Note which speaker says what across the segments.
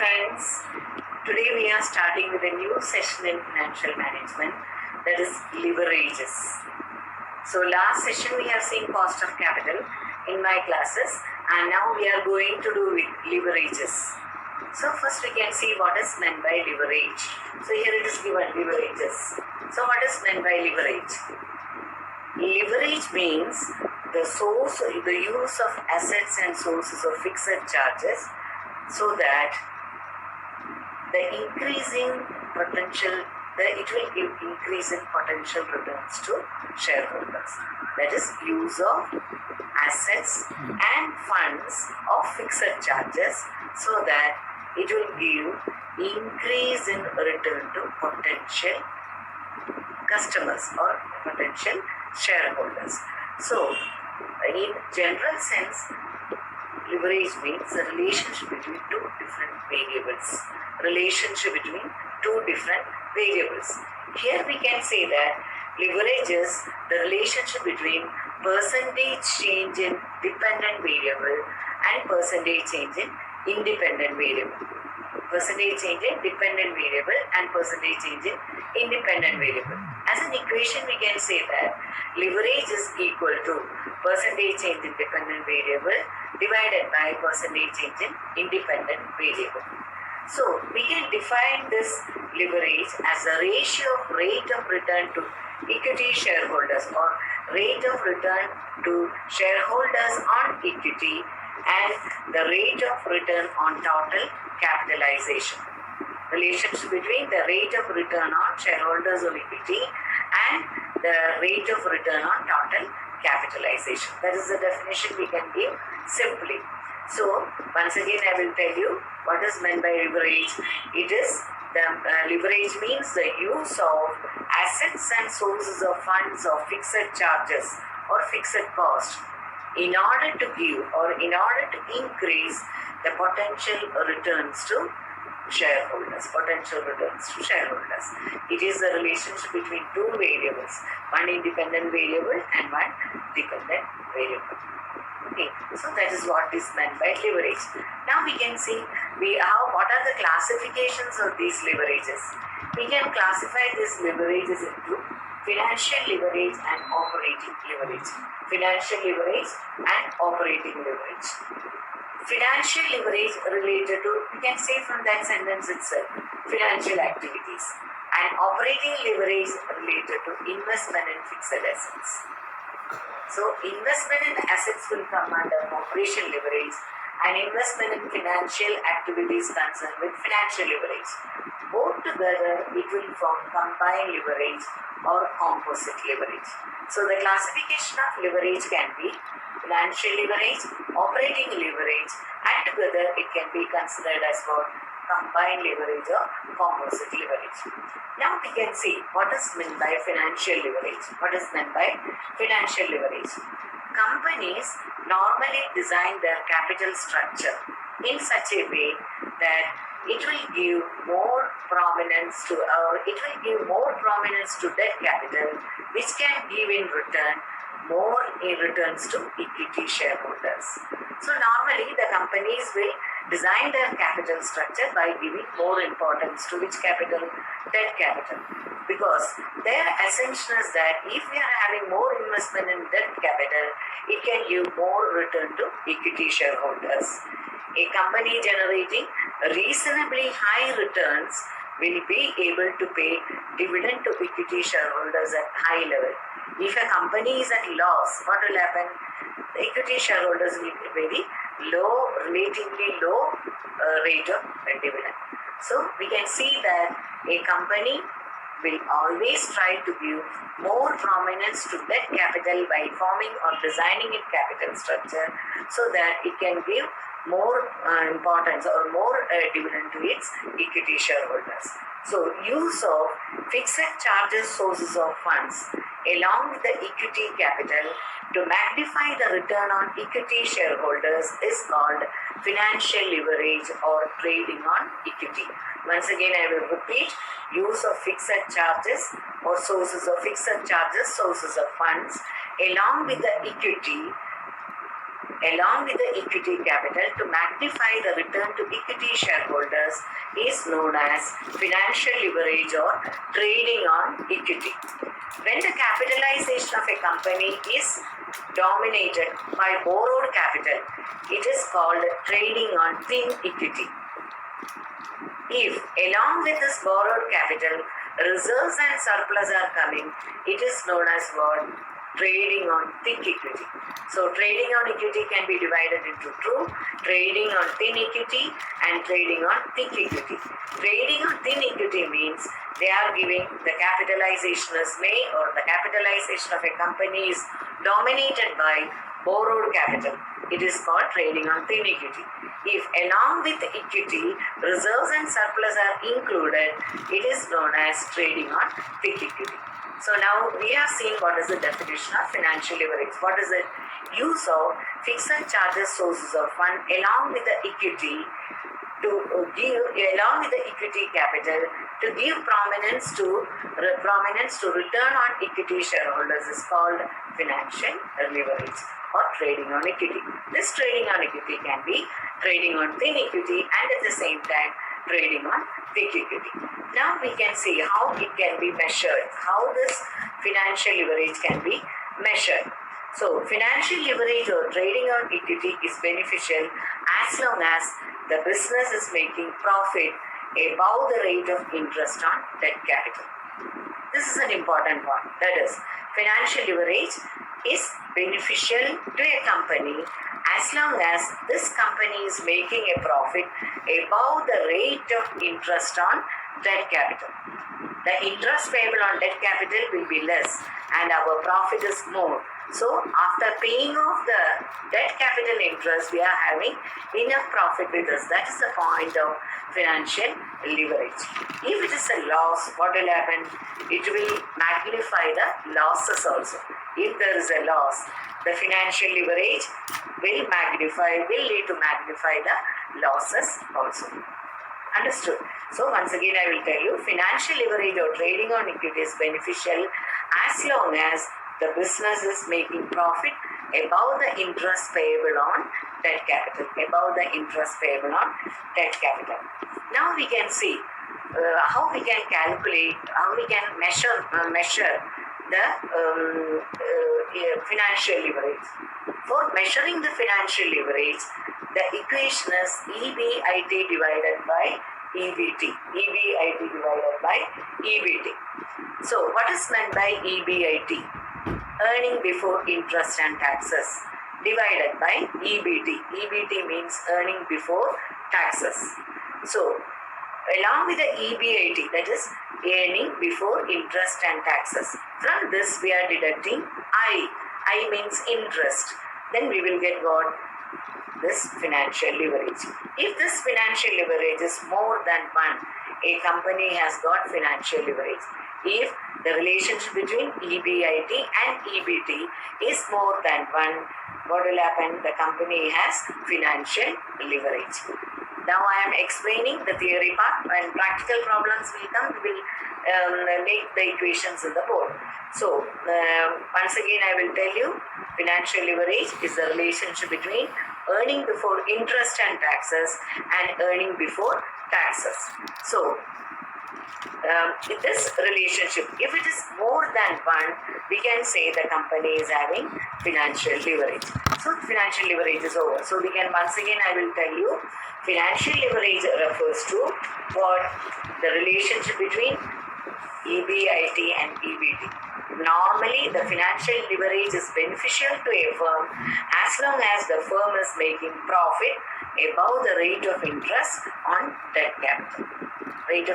Speaker 1: friends, today we are starting with a new session in financial management, that is leverages. So last session we have seen cost of capital in my classes, and now we are going to do with leverages. So first we can see what is meant by leverage. So here it is given leverages. So what is meant by leverage? Leverage means the use of assets and sources of fixed charges so that the increasing potential, it will give increase in potential returns to shareholders. That is use of assets and funds of fixed charges so that it will give increase in return to potential customers or potential shareholders. So, in general sense, leverage means the relationship between two different variables. Here we can say that leverage is the relationship between percentage change in dependent variable and percentage change in independent variable. Percentage change in dependent variable and percentage change in independent variable. As an equation, we can say that leverage is equal to percentage change in dependent variable divided by percentage change in independent variable. So, we can define this leverage as a ratio of rate of return to equity shareholders or rate of return to shareholders on equity and the rate of return on total capitalization. Relationship between the rate of return on shareholders of equity and the rate of return on total capitalization. That is the definition we can give simply. So, once again I will tell you what is meant by leverage. It is the leverage means the use of assets and sources of funds of fixed charges or fixed cost in order to give or in order to increase the potential returns to shareholders. It is the relationship between two variables, one independent variable and one dependent variable. Okay, so that is what is meant by leverage. Now we can see what are the classifications of these leverages. We can classify these leverages into financial leverage and operating leverage. Financial leverage and operating leverage. Financial leverage related to, we can say from that sentence itself, financial activities, and operating leverage related to investment in fixed assets. So, investment in assets will come under operation leverage and investment in financial activities concerned with financial leverage. Both together, it will form combined leverage or composite leverage. So, the classification of leverage can be financial leverage, operating leverage, and together it can be considered as what? Combined leverage or composite leverage. Now we can see what is meant by financial leverage. Companies normally design their capital structure in such a way that it will give more prominence to debt capital, which can give in return more in returns to equity shareholders. So normally the companies will design their capital structure by giving more importance to which capital? Debt capital. Because their assumption is that if we are having more investment in debt capital, it can give more return to equity shareholders. A company generating reasonably high returns will be able to pay dividend to equity shareholders at high level. If a company is at loss, what will happen? The equity shareholders will get very relatively low rate of dividend. So, we can see that a company will always try to give more prominence to debt capital by forming or designing its capital structure so that it can give more importance or more dividend to its equity shareholders. So, use of fixed charges sources of funds along with the equity capital to magnify the return on equity shareholders is called financial leverage or trading on equity. Once again, I will repeat, use of fixed charges or sources of funds along with the equity along with the equity capital to magnify the return to equity shareholders is known as financial leverage or trading on equity. When the capitalization of a company is dominated by borrowed capital, it is called trading on thin equity. If along with this borrowed capital, reserves and surplus are coming, it is known as what? Trading on thick equity. So trading on equity can be divided into two: trading on thin equity and trading on thick equity. Trading on thin equity means they are giving the capitalization is made, or the capitalization of a company is dominated by borrowed capital. It is called trading on thin equity. If along with equity, reserves and surplus are included, it is known as trading on thick equity. So now we have seen what is the definition of financial leverage. What is it? Use of fixed charges sources of fund along with the equity to give, along with the equity capital, to give prominence to return on equity shareholders is called financial leverage or trading on equity. This trading on equity can be trading on thin equity and at the same time trading on thick equity. Now we can see how it can be measured, how this financial leverage can be measured. So financial leverage or trading on equity is beneficial as long as the business is making profit above the rate of interest on debt capital. This is an important one. That is, financial leverage is beneficial to a company as long as this company is making a profit above the rate of interest on debt capital. The interest payable on debt capital will be less and our profit is more. So after paying off the debt capital interest, we are having enough profit with us. That is the point of financial leverage. If it is a loss, what will happen? It will magnify the losses also. If there is a loss, the financial leverage will lead to magnify the losses also. Understood? So once again I will tell you, financial leverage or trading on equity is beneficial as long as the business is making profit above the interest payable on debt capital. Now we can see how we can calculate, how we can measure the financial leverage. For measuring the financial leverage, the equation is EBIT divided by EBT. So what is meant by EBIT? Earning before interest and taxes divided by EBT. EBT means earning before taxes. So along with the EBIT, that is earning before interest and taxes, from this we are deducting I means interest. Then we will get what? This financial leverage. If this financial leverage is more than 1, a company has got financial leverage. If the relationship between EBIT and EBT is more than 1, what will happen? The company has financial leverage. Now I am explaining the theory part. When practical problems will come, we will make the equations in the board. So once again I will tell you, financial leverage is the relationship between earning before interest and taxes and earning before taxes. So this relationship, if it is more than 1, we can say the company is having financial leverage. So financial leverage is over. So we can, once again I will tell you, financial leverage refers to what? The relationship between EBIT and EBT. Normally, the financial leverage is beneficial to a firm as long as the firm is making profit above the rate of interest on debt capital. If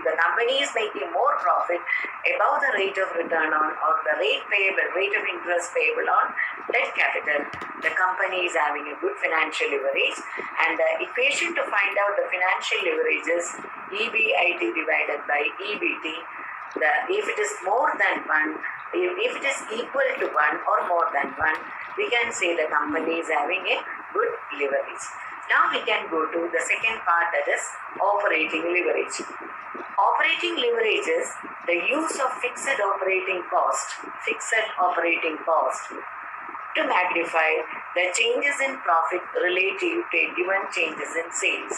Speaker 1: the company is making more profit above the rate of return on, or the rate of interest payable on debt capital, the company is having a good financial leverage. And the equation to find out the financial leverage is EBIT divided by EBT. If it is more than 1, if it is equal to 1 or more than 1, we can say the company is having a good leverage. Now we can go to the second part, that is operating leverage. Operating leverage is the use of fixed operating cost to magnify the changes in profit relative to given changes in sales.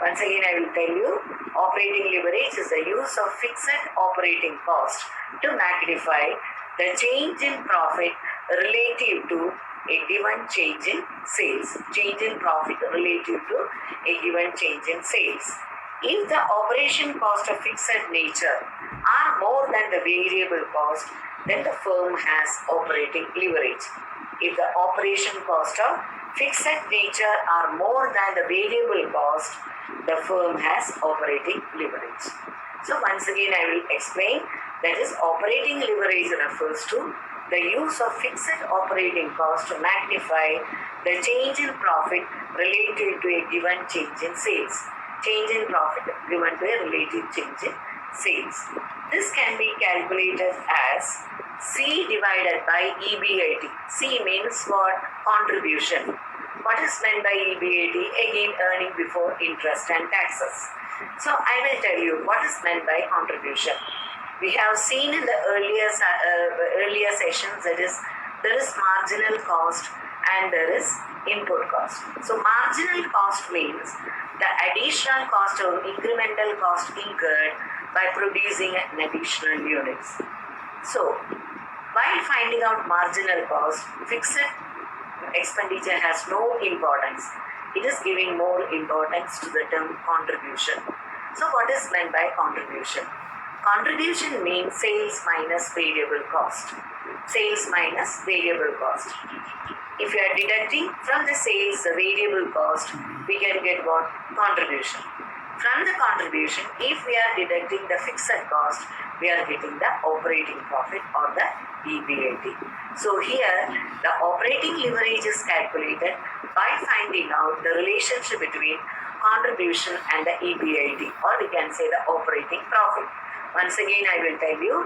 Speaker 1: Once again, I will tell you, operating leverage is the use of fixed operating cost to magnify the change in profit relative to a given change in sales. Change in profit relative to a given change in sales. If the operation cost of fixed nature are more than the variable cost, then the firm has operating leverage. If the operation cost of fixed nature are more than the variable cost, the firm has operating leverage. So once again I will explain, that is, operating leverage refers to the use of fixed operating cost to magnify the change in profit related to a given change in sales. Change in profit given to a relative change in sales. This can be calculated as C divided by EBIT. C means what? Contribution. What is meant by EBIT? Again, earning before interest and taxes. So I will tell you what is meant by contribution. We have seen in the earlier sessions that is, there is marginal cost and there is input cost. So marginal cost means the additional cost or incremental cost incurred by producing an additional units. So while finding out marginal cost, fixed expenditure has no importance. It is giving more importance to the term contribution. So what is meant by contribution? Contribution means sales minus variable cost. Sales minus variable cost. If you are deducting from the sales the variable cost, we can get what? Contribution. From the contribution, if we are deducting the fixed cost, we are getting the operating profit or the EBIT. So here, the operating leverage is calculated by finding out the relationship between contribution and the EBIT, or we can say the operating profit. Once again, I will tell you,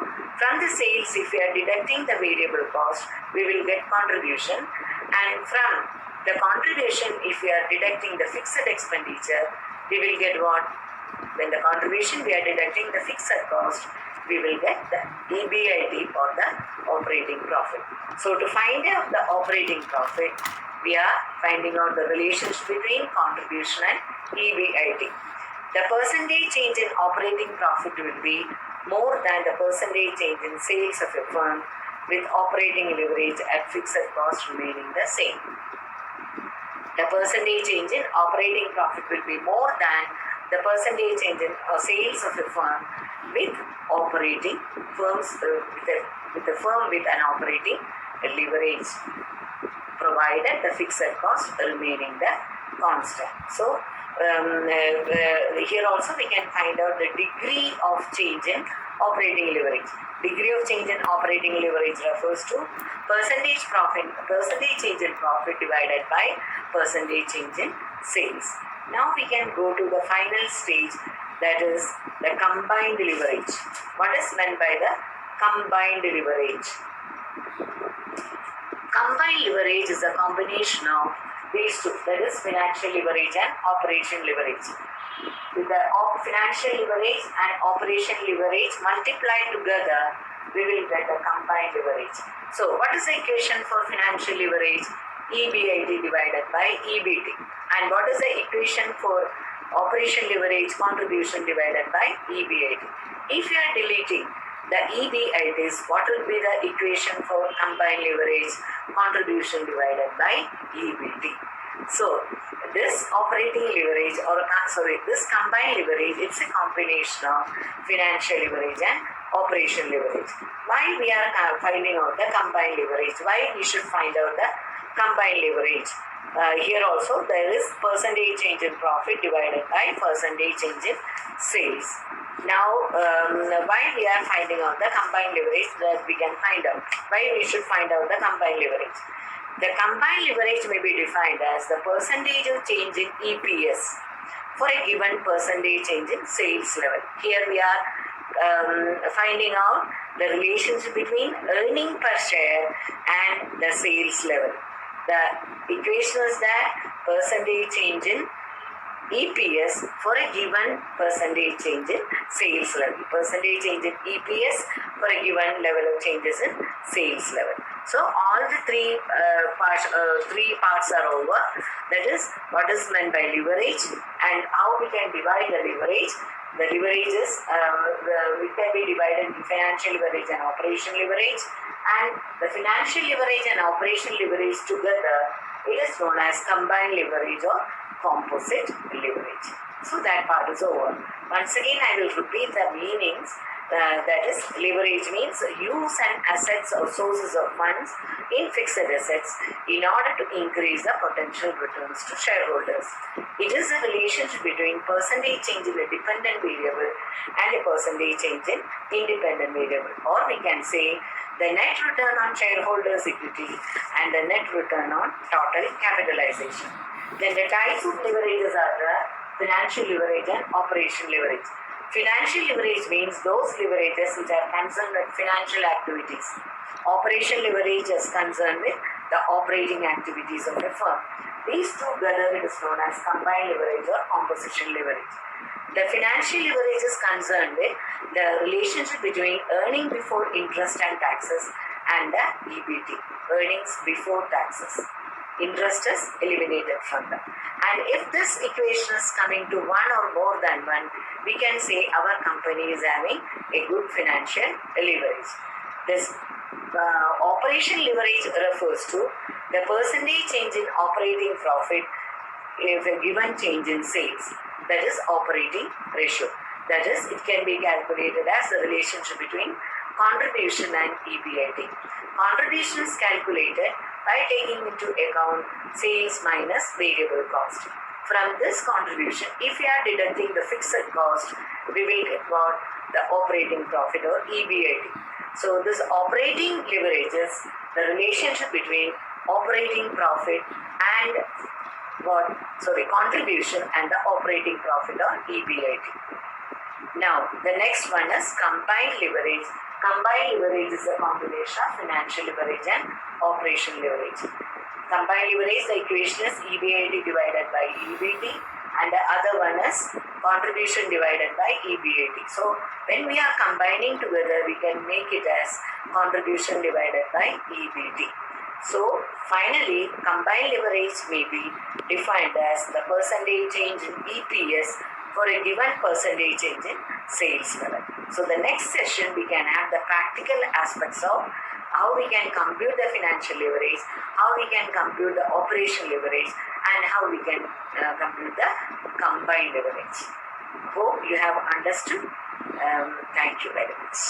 Speaker 1: from the sales, if we are deducting the variable cost, we will get contribution, and from the contribution, if we are deducting the fixed expenditure, we will get what? When the contribution we are deducting the fixed cost, we will get the EBIT or the operating profit. So to find out the operating profit, we are finding out the relationship between contribution and EBIT. The percentage change in operating profit will be more than the percentage change in sales of a firm, with operating leverage at fixed cost remaining the same. The percentage change in operating profit will be more than the percentage change in sales of a firm with operating firms with a firm with an operating leverage, provided the fixed cost remaining the constant. So here also we can find out the degree of change in operating leverage. Degree of change in operating leverage refers to percentage change in profit divided by percentage change in sales. Now we can go to the final stage, that is the combined leverage. What is meant by the combined leverage? Combined leverage is a combination of these two, that is financial leverage and operation leverage. With the financial leverage and operation leverage multiplied together, we will get a combined leverage. So what is the equation for financial leverage? EBIT divided by EBT. And what is the equation for operation leverage? Contribution divided by EBIT. If you are deleting the EBITs, what will be the equation for combined leverage? Contribution divided by EBT. So this operating leverage this combined leverage, it's a combination of financial leverage and operation leverage. Why we are finding out the combined leverage? Why we should find out the combined leverage? Here also there is percentage change in profit divided by percentage change in sales. Now why we are finding out the combined leverage, that we can find out. Why we should find out the combined leverage? The combined leverage may be defined as the percentage of change in EPS for a given percentage change in sales level. Here we are finding out the relationship between earning per share and the sales level. The equation is that percentage change in EPS for a given percentage change in sales level. Percentage change in EPS for a given level of changes in sales level. So all the three parts are over. That is what is meant by leverage and how we can divide the leverage. The leverage is it can be divided into financial leverage and operational leverage, and the financial leverage and operational leverage together, it is known as combined leverage or composite leverage. So that part is over. Once again, I will repeat the meanings. That is, leverage means use and assets or sources of funds in fixed assets in order to increase the potential returns to shareholders. It is a relationship between percentage change in a dependent variable and a percentage change in independent variable, or we can say the net return on shareholders' equity and the net return on total capitalization. Then the types of leverages are the financial leverage and operational leverage. Financial leverage means those leverages which are concerned with financial activities. Operational leverage is concerned with the operating activities of a firm. These two together it is known as combined leverage or composition leverage. The financial leverage is concerned with the relationship between earning before interest and taxes and the EBT, earnings before taxes. Interest is eliminated from that. And if this equation is coming to one or more than one, we can say our company is having a good financial leverage. This operation leverage refers to the percentage change in operating profit if a given change in sales, that is operating ratio. That is, it can be calculated as the relationship between contribution and EBIT. Contribution is calculated by taking into account sales minus variable cost. From this contribution, if we are deducting the fixed cost, we will get what? The operating profit or EBIT. So this operating leverage is the relationship between operating profit and contribution and the operating profit or EBIT. Now, the next one is combined leverage. Combined leverage is a combination of financial leverage and operational leverage. Combined leverage, the equation is EBIT divided by EBT, and the other one is contribution divided by EBIT. So, when we are combining together, we can make it as contribution divided by EBT. So, finally, combined leverage may be defined as the percentage change in EPS for a given percentage change in sales level. So the next session we can have the practical aspects of how we can compute the financial leverage, how we can compute the operational leverage, and how we can compute the combined leverage. Hope you have understood. Thank you very much.